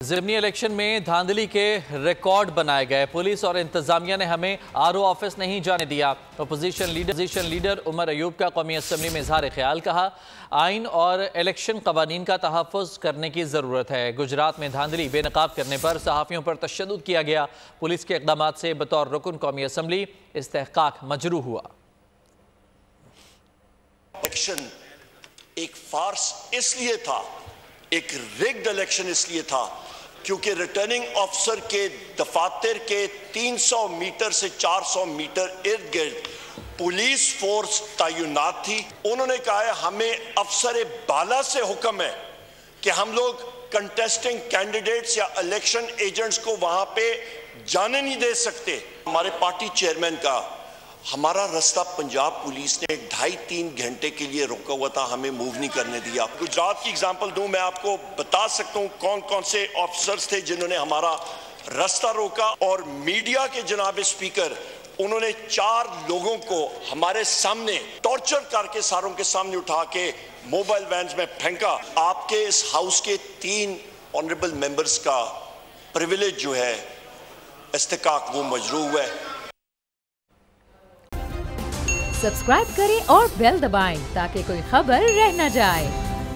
ज़िमनी election में धांधली के रिकॉर्ड बनाए गए। पुलिस और इंतजामिया ने हमें आरओ ऑफिस नहीं जाने दिया। अपोजिशन लीडर उमर अयूब का कौमी असम्बली में इजहार ख्याल। कहा, आइन और इलेक्शन कवानीन का तहफ़्फ़ुज़ करने की ज़रूरत है। गुजरात में धांधली बेनकाब करने पर सहाफ़ियों पर तशद्दुद किया गया। पुलिस के इक़दाम से बतौर रुकन कौमी असम्बली इस्तेहक़ाक़ मजरूह हुआ। इलेक्शन एक फार्स इसलिए था, एक रिग्ड इलेक्शन इसलिए था क्योंकि रिटर्निंग ऑफिसर के दफातर के 300 मीटर से 400 मीटर इर्द गिर्द पुलिस फोर्स तैनात थी। उन्होंने कहा है हमें अफसर बाला से हुक्म है कि हम लोग कंटेस्टिंग कैंडिडेट्स या इलेक्शन एजेंट्स को वहां पे जाने नहीं दे सकते। हमारे पार्टी चेयरमैन का हमारा रास्ता पंजाब पुलिस ने 2.5-3 घंटे के लिए रोका हुआ था, हमें मूव नहीं करने दिया। गुजरात की एग्जांपल दूं, मैं आपको बता सकता हूं कौन कौन से ऑफिसर्स थे जिन्होंने हमारा रास्ता रोका। और मीडिया के जनाब स्पीकर, उन्होंने 4 लोगों को हमारे सामने टॉर्चर करके सारों के सामने उठा के मोबाइल वैन्स में फेंका। आपके इस हाउस के 3 ऑनरेबल मेंबर्स का प्रिविलेज जो है इस्तेकाक वो मजरूह हुआ है। सब्सक्राइब करें और बेल दबाएं ताकि कोई खबर रह न जाए।